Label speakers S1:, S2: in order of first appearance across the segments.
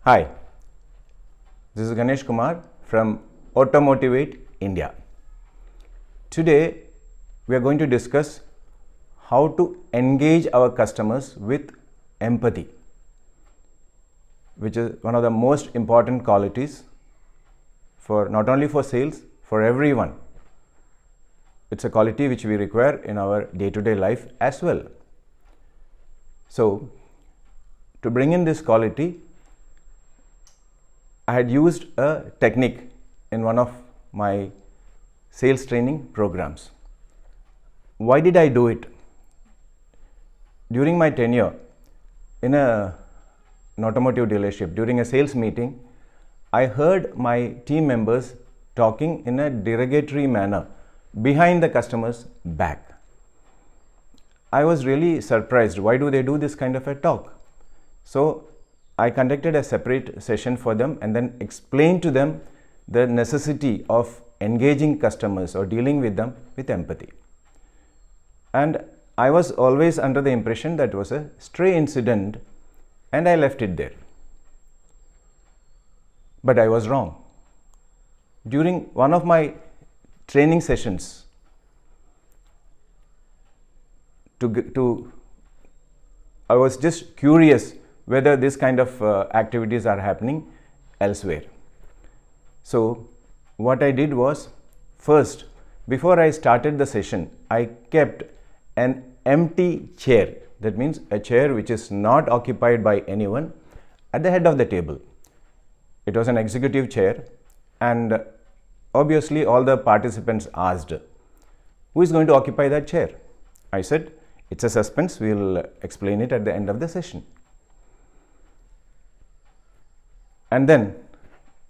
S1: Hi, this is Ganesh Kumar from Automotivate India. Today we are going to discuss how to engage our customers with empathy, which is one of the most important qualities for not only for sales, for everyone. It's a quality which we require in our day-to-day life as well. So, to bring in this quality, I had used a technique in one of my sales training programs. Why did I do it? During my tenure in an automotive dealership, during a sales meeting, I heard my team members talking in a derogatory manner behind the customer's back. I was really surprised. Why do they do this kind of a talk? So I conducted a separate session for them and then explained to them the necessity of engaging customers or dealing with them with empathy. And I was always under the impression that it was a stray incident and I left it there. But I was wrong. During one of my training sessions, I was just curious whether this kind of activities are happening elsewhere. So what I did was, first, before I started the session, I kept an empty chair. That means a chair which is not occupied by anyone at the head of the table. It was an executive chair, and obviously all the participants asked, who is going to occupy that chair? I said, it's a suspense, we will explain it at the end of the session. And then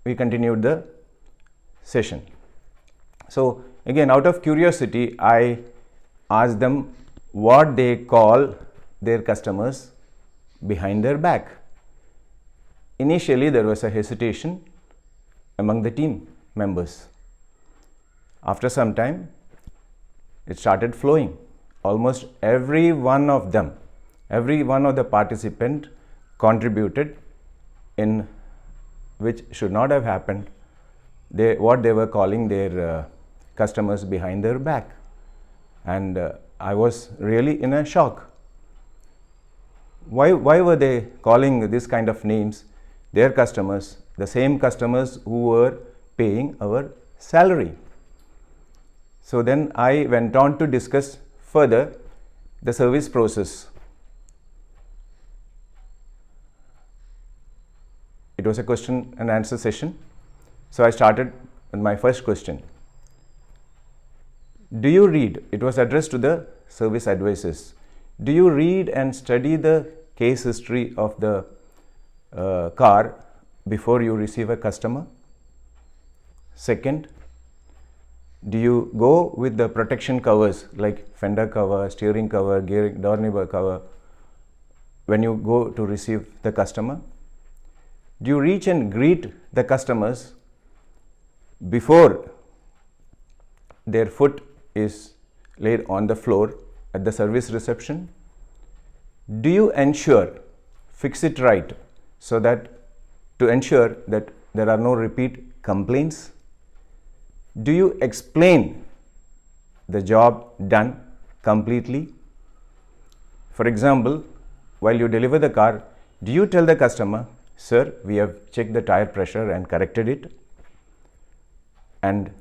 S1: we continued the session. So again, out of curiosity, I asked them what they call their customers behind their back. Initially, there was a hesitation among the team members. After some time, it started flowing. Almost every one of them, every one of the participants contributed in which should not have happened, what they were calling their customers behind their back. And I was really in a shock. Why were they calling this kind of names their customers, the same customers who were paying our salary? So then I went on to discuss further the service process. It was a question and answer session. So I started with my first question. Do you read? It was addressed to the service advisors. Do you read and study the case history of the car before you receive a customer? Second, do you go with the protection covers like fender cover, steering cover, door knob cover when you go to receive the customer? Do you reach and greet the customers before their foot is laid on the floor at the service reception? Do you fix it right so that to ensure that there are no repeat complaints? Do you explain the job done completely? For example, while you deliver the car, do you tell the customer, sir, we have checked the tire pressure and corrected it? And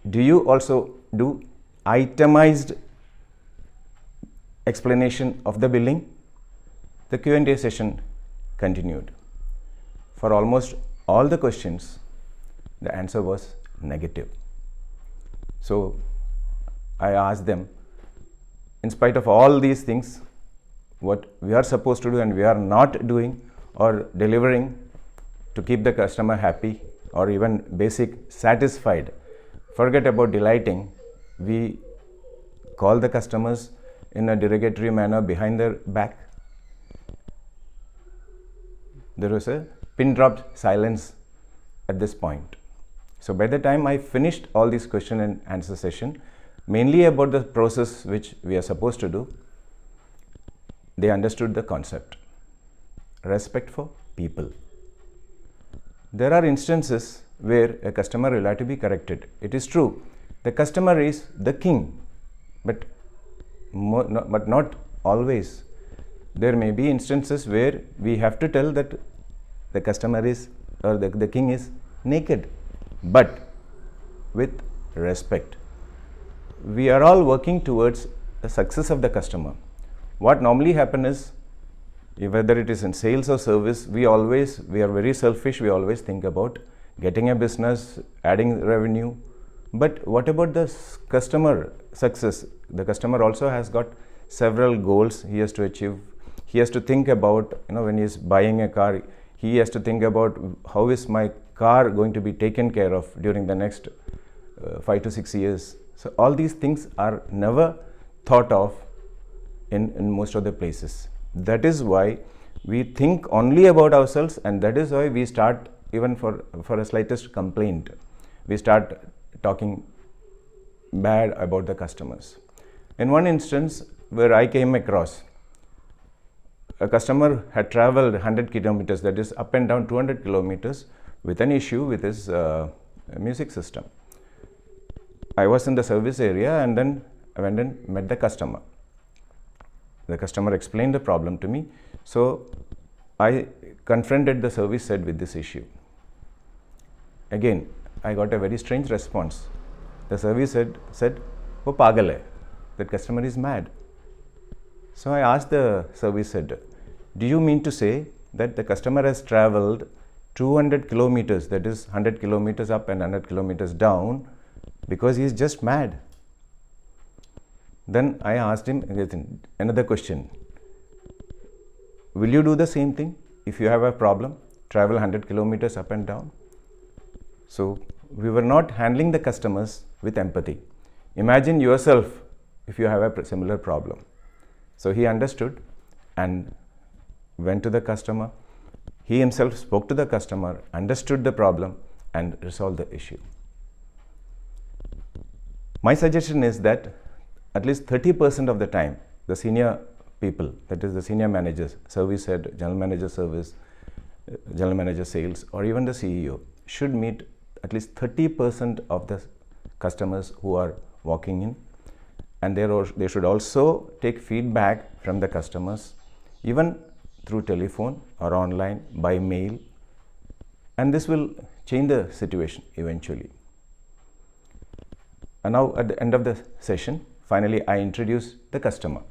S1: do you also do itemized explanation of the billing? The Q&A session continued. For almost all the questions, the answer was negative. So I asked them, in spite of all these things, what we are supposed to do and we are not doing or delivering to keep the customer happy or even basic satisfied. Forget about delighting. We call the customers in a derogatory manner behind their back. There was a pin-dropped silence at this point. So by the time I finished all these question and answer session, mainly about the process which we are supposed to do, they understood the concept. Respect for people. There are instances where a customer will have to be corrected. It is true, the customer is the king, but not always. There may be instances where we have to tell that the customer is, or the king is naked, but with respect. We are all working towards the success of the customer. What normally happens is, whether it is in sales or service, we are very selfish. We always think about getting a business, adding revenue. But what about the customer success? The customer also has got several goals he has to achieve. He has to think about, when he is buying a car, he has to think about how is my car going to be taken care of during the next 5 to 6 years. So all these things are never thought of in most of the places. That is why we think only about ourselves, and that is why we start, even for a slightest complaint, we start talking bad about the customers. In one instance where I came across, a customer had traveled 100 kilometers, that is up and down 200 kilometers, with an issue with his music system. I was in the service area, and then I went and met the customer. The customer explained the problem to me, so I confronted the service head with this issue. Again, I got a very strange response. The service head said, "Oh, pagal hai, that customer is mad." So I asked the service head, "Do you mean to say that the customer has traveled 200 kilometers, that is 100 kilometers up and 100 kilometers down, because he is just mad?" Then I asked him another question. Will you do the same thing if you have a problem, travel 100 kilometers up and down? So we were not handling the customers with empathy. Imagine yourself if you have a similar problem. So he understood and went to the customer. He himself spoke to the customer, understood the problem, and resolved the issue. My suggestion is that at least 30% of the time, the senior people, that is the senior managers, service head, general manager service, general manager sales, or even the CEO, should meet at least 30% of the customers who are walking in, and they should also take feedback from the customers, even through telephone or online, by mail, and this will change the situation eventually. And now at the end of the session, finally I introduced the customer,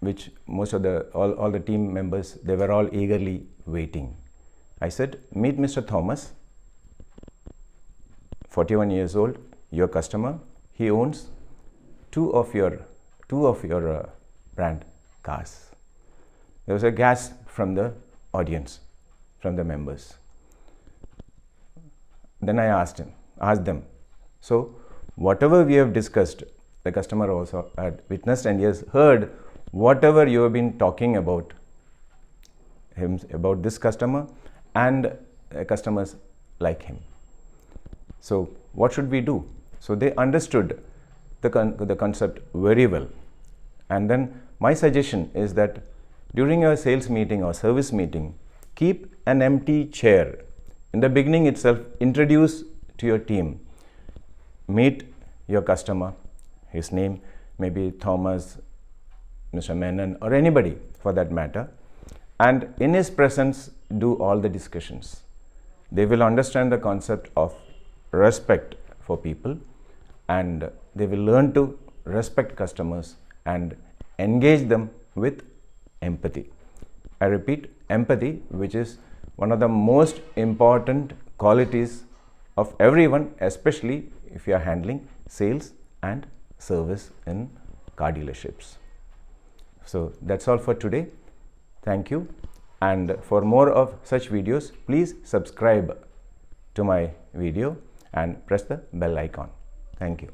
S1: which most of all the team members, they were all eagerly waiting. I said, "Meet Mr. Thomas, 41 years old, your customer. He owns two of your brand cars." There was a gasp from the audience, from the members. Then I asked them, "So whatever we have discussed," the customer also had witnessed and he has heard whatever you have been talking about him, about this customer and customers like him. So what should we do? So they understood the concept very well. And then my suggestion is that during a sales meeting or service meeting, keep an empty chair. In the beginning itself, introduce to your team. Meet your customer, his name may be Thomas, Mr. Menon, or anybody for that matter, and in his presence do all the discussions. They will understand the concept of respect for people, and they will learn to respect customers and engage them with empathy. I repeat, empathy, which is one of the most important qualities of everyone, especially if you are handling sales and service in car dealerships. So that's all for today. Thank you. And for more of such videos, please subscribe to my video and press the bell icon. Thank you.